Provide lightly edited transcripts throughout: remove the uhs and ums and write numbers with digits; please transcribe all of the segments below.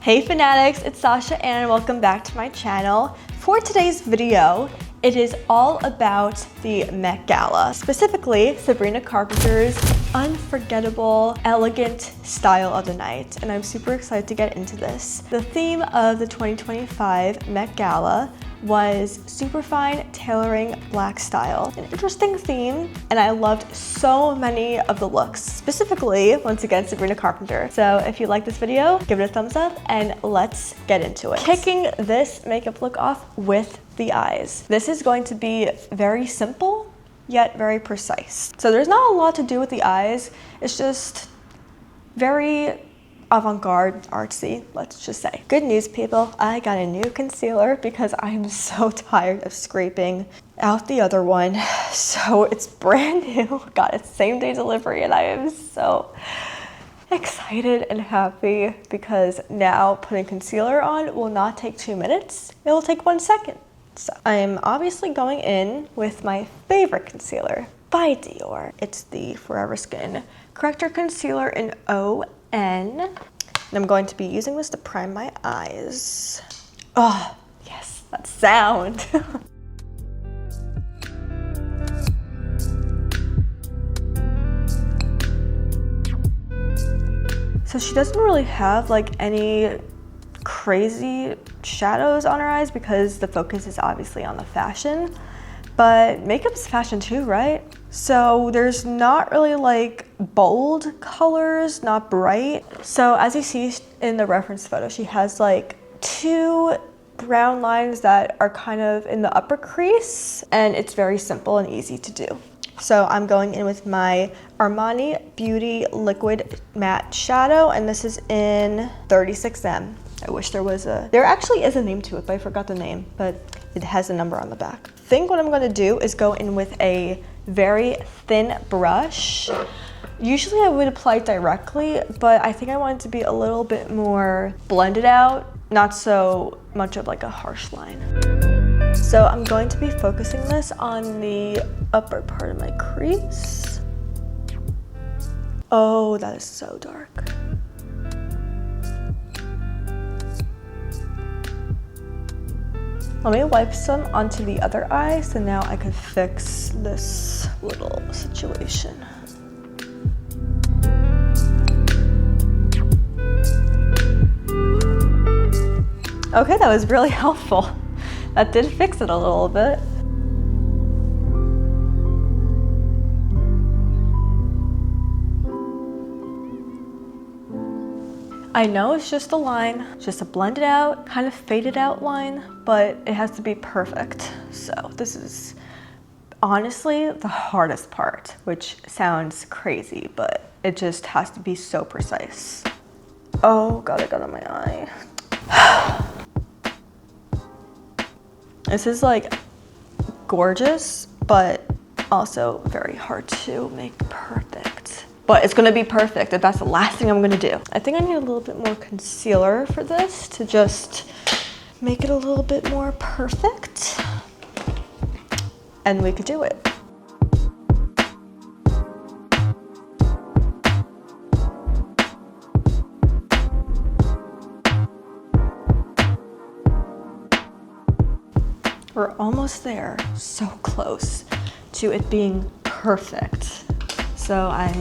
Hey fANNE-atics, it's Sasha and welcome back to my channel. For today's video, it is all about the Met Gala, specifically Sabrina Carpenter's unforgettable, elegant style of the night, and I'm super excited to get into this. The theme of the 2025 Met Gala was superfine tailoring black style. An interesting theme, and I loved so many of the looks, specifically, once again, Sabrina Carpenter. So if you like this video, give it a thumbs up and let's get into it. Kicking this makeup look off with the eyes. This is going to be very simple, yet very precise. So there's not a lot to do with the eyes. It's just very avant-garde, artsy, let's just say. Good news, people, I got a new concealer because I'm so tired of scraping out the other one. So it's brand new, got it same day delivery, and I am so excited and happy because now putting concealer on will not take 2 minutes, it will take 1 second. So I am obviously going in with my favorite concealer by Dior. It's the Forever Skin Corrector Concealer in ON. And I'm going to be using this to prime my eyes. Oh, yes, that sound. So she doesn't really have like any crazy shadows on her eyes because the focus is obviously on the fashion, but makeup's fashion too, right? So there's not really like bold colors, not bright. So as you see in the reference photo, she has like 2 brown lines that are kind of in the upper crease, and it's very simple and easy to do. So I'm going in with my Armani Beauty Liquid Matte Shadow, and this is in 36M. I wish there actually is a name to it, but I forgot the name, but it has a number on the back. I think what I'm gonna do is go in with a very thin brush. Usually I would apply it directly, but I think I want it to be a little bit more blended out, not so much of like a harsh line. So I'm going to be focusing this on the upper part of my crease. Oh, that is so dark. Let me wipe some onto the other eye so now I can fix this little situation. Okay, that was really helpful. That did fix it a little bit. I know it's just a line, just a blended out, kind of faded out line, but it has to be perfect. So this is honestly the hardest part, which sounds crazy, but it just has to be so precise. Oh God, I got on my eye. This is like gorgeous, but also very hard to make perfect. But it's gonna be perfect, and that's the last thing I'm gonna do. I think I need a little bit more concealer for this to just make it a little bit more perfect. And we could do it. We're almost there, so close to it being perfect. So I'm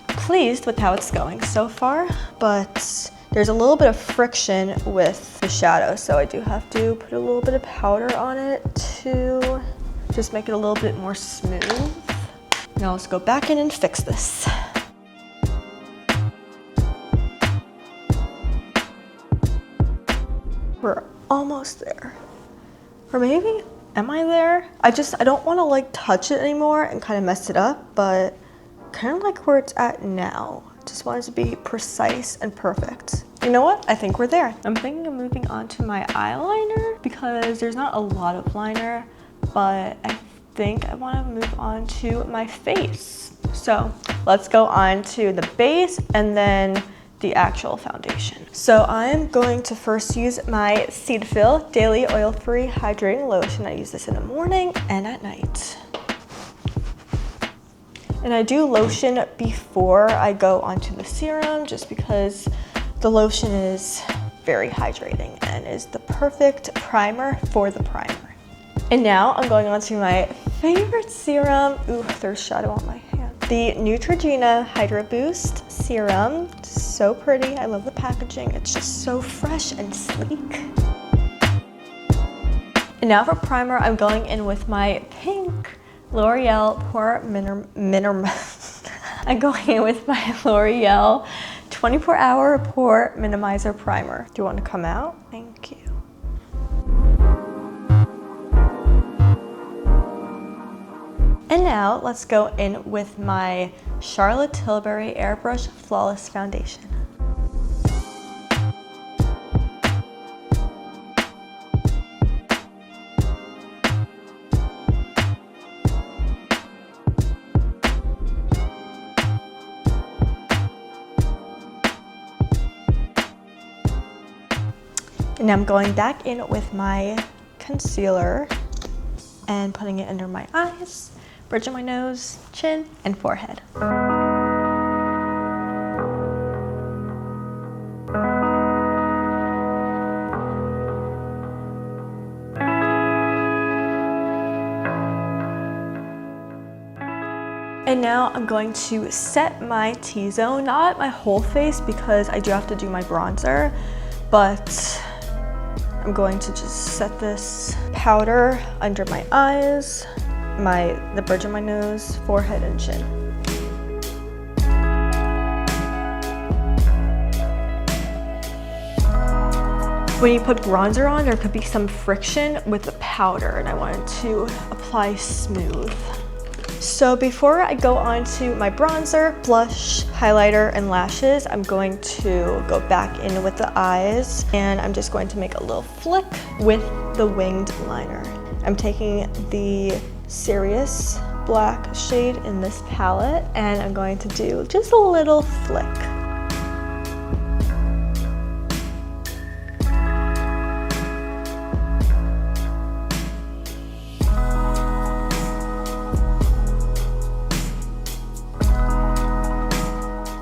pleased with how it's going so far, but there's a little bit of friction with the shadow, so I do have to put a little bit of powder on it to just make it a little bit more smooth. Now let's go back in and fix this. We're almost there. Or maybe, am I there? I don't want to like touch it anymore and kind of mess it up, but kind of like where it's at now. Just want it to be precise and perfect. You know what? I think we're there. I'm thinking of moving on to my eyeliner because there's not a lot of liner, but I think I want to move on to my face. So let's go on to the base and then the actual foundation. So I'm going to first use my Cetaphil Daily Oil-Free Hydrating Lotion. I use this in the morning and at night. And I do lotion before I go onto the serum just because the lotion is very hydrating and is the perfect primer for the primer. And now I'm going on to my favorite serum. Ooh, there's shadow on my hand. The Neutrogena Hydra Boost Serum. So pretty. I love the packaging. It's just so fresh and sleek. And now for primer, I'm going in with my pink L'Oreal Pore I'm going in with my L'Oreal 24-hour Pore Minimizer Primer. Do you want to come out? Thank you. And now let's go in with my Charlotte Tilbury Airbrush Flawless Foundation. And I'm going back in with my concealer and putting it under my eyes, bridge of my nose, chin, and forehead. And now I'm going to set my T-zone, not my whole face because I do have to do my bronzer, but I'm going to just set this powder under my eyes, the bridge of my nose, forehead, and chin. When you put bronzer on, there could be some friction with the powder, and I wanted to apply smooth. So before I go on to my bronzer, blush, highlighter, and lashes, I'm going to go back in with the eyes, and I'm just going to make a little flick with the winged liner. I'm taking the Serious Black shade in this palette, and I'm going to do just a little flick.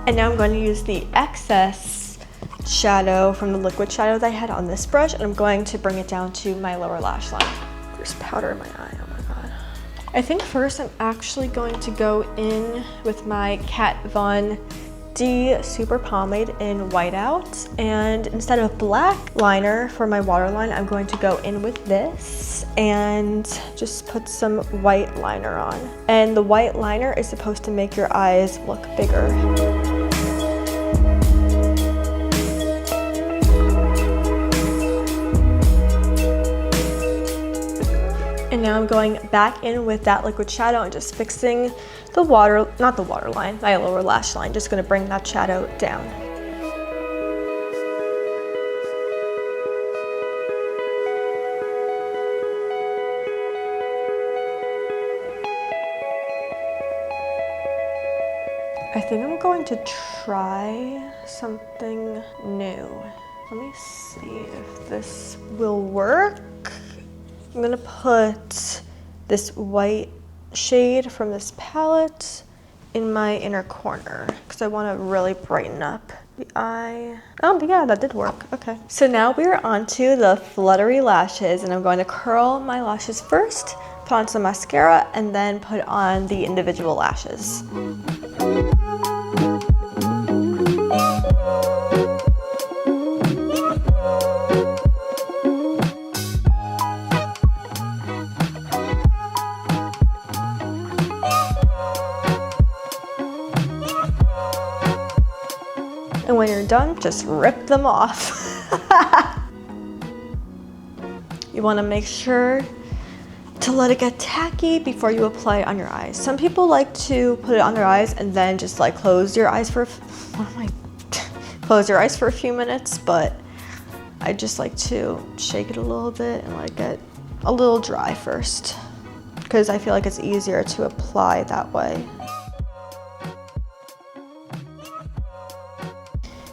And now I'm going to use the excess shadow from the liquid shadow that I had on this brush, and I'm going to bring it down to my lower lash line. There's powder in my eye, oh my god. I think first I'm actually going to go in with my Kat Von D Super Pomade in Whiteout, and instead of black liner for my waterline, I'm going to go in with this and just put some white liner on. And the white liner is supposed to make your eyes look bigger. And now I'm going back in with that liquid shadow and just fixing the not the waterline, my lower lash line. Just gonna bring that shadow down. I think I'm going to try something new. Let me see if this will work. I'm gonna put this white shade from this palette in my inner corner because I want to really brighten up the eye. Oh yeah, that did work. Okay. So now we're on to the fluttery lashes, and I'm going to curl my lashes first, put on some mascara, and then put on the individual lashes. And when you're done, just rip them off. You want to make sure to let it get tacky before you apply it on your eyes. Some people like to put it on their eyes and then just like close your eyes for close your eyes for a few minutes, but I just like to shake it a little bit and let it get a little dry first, because I feel like it's easier to apply that way.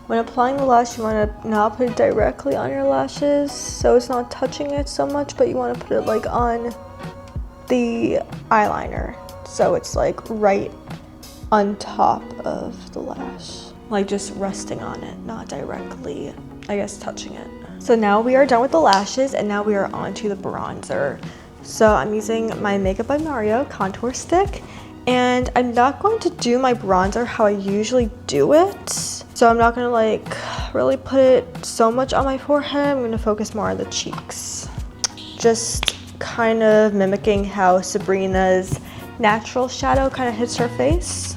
When applying the lash, you want to not put it directly on your lashes so it's not touching it so much, but you want to put it like on the eyeliner so it's like right on top of the lash, like just resting on it, not directly I guess, touching it. So now we are done with the lashes, and now we are on to the bronzer. So I'm using my Makeup by Mario contour stick, and I'm not going to do my bronzer how I usually do it. So I'm not gonna like really put it so much on my forehead. I'm gonna focus more on the cheeks. Just kind of mimicking how Sabrina's natural shadow kind of hits her face.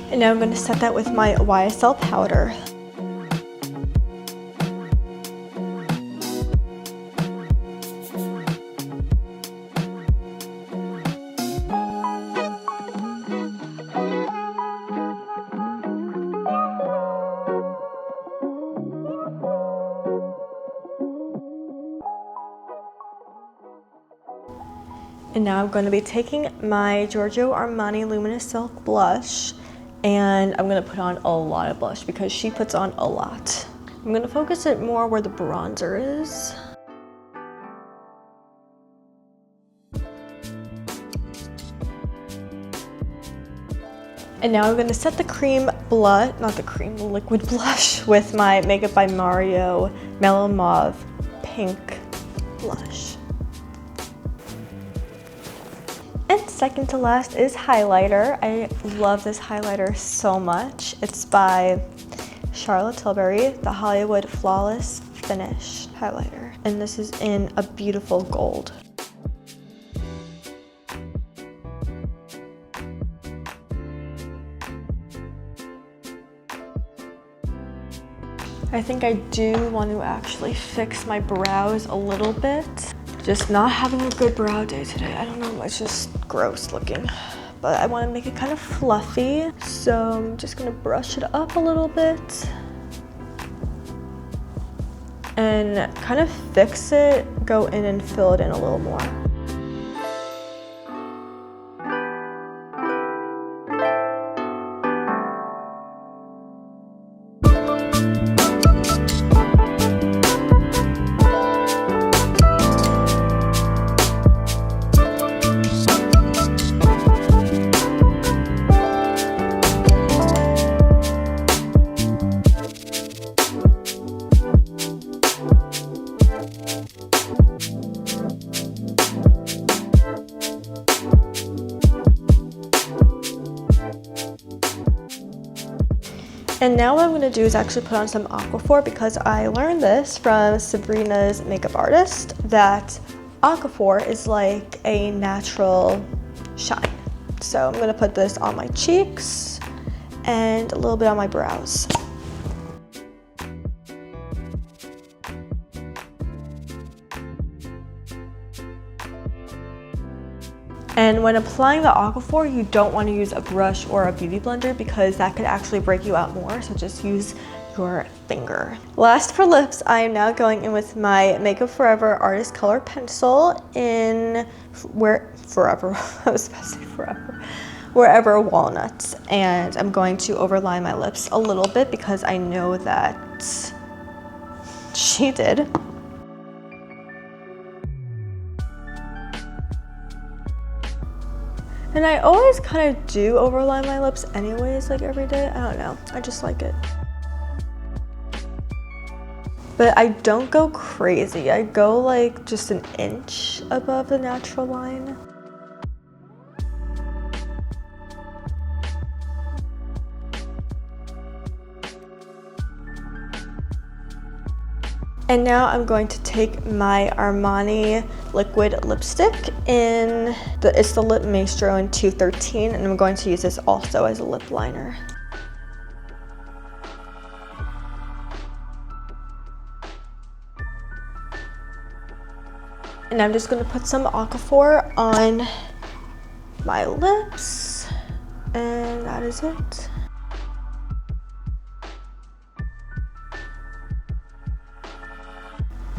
And now I'm going to set that with my YSL powder. And now I'm going to be taking my Giorgio Armani Luminous Silk blush, and I'm going to put on a lot of blush because she puts on a lot. I'm going to focus it more where the bronzer is. And now I'm going to set the cream blush, not the cream, the liquid blush with my Makeup by Mario Mellow Mauve Pink blush. And second to last is highlighter. I love this highlighter so much. It's by Charlotte Tilbury, the Hollywood Flawless Finish highlighter. And this is in a beautiful gold. I think I do want to actually fix my brows a little bit. Just not having a good brow day today. I don't know, it's just gross looking. But I want to make it kind of fluffy, so I'm just gonna brush it up a little bit and kind of fix it, go in and fill it in a little more. And now what I'm going to do is actually put on some Aquaphor, because I learned this from Sabrina's makeup artist, that Aquaphor is like a natural shine. So I'm going to put this on my cheeks and a little bit on my brows. And when applying the Aquaphor, you don't want to use a brush or a beauty blender because that could actually break you out more, so just use your finger. Last for lips, I am now going in with my Makeup Forever Artist Color Pencil in Forever Walnuts. And I'm going to overline my lips a little bit because I know that she did. And I always kind of do overline my lips anyways, like every day. I don't know, I just like it. But I don't go crazy. I go like just an inch above the natural line. And now I'm going to take my Armani liquid lipstick it's the Lip Maestro in 213, and I'm going to use this also as a lip liner. And I'm just going to put some Aquaphor on my lips, and that is it.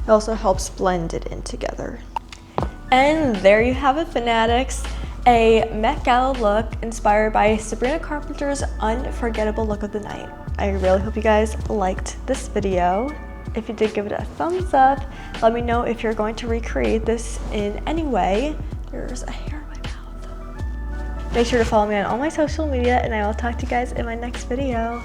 It also helps blend it in together. And there you have it, fanatics. A Met Gala look inspired by Sabrina Carpenter's unforgettable look of the night. I really hope you guys liked this video. If you did, give it a thumbs up. Let me know if you're going to recreate this in any way. There's a hair in my mouth. Make sure to follow me on all my social media, and I will talk to you guys in my next video.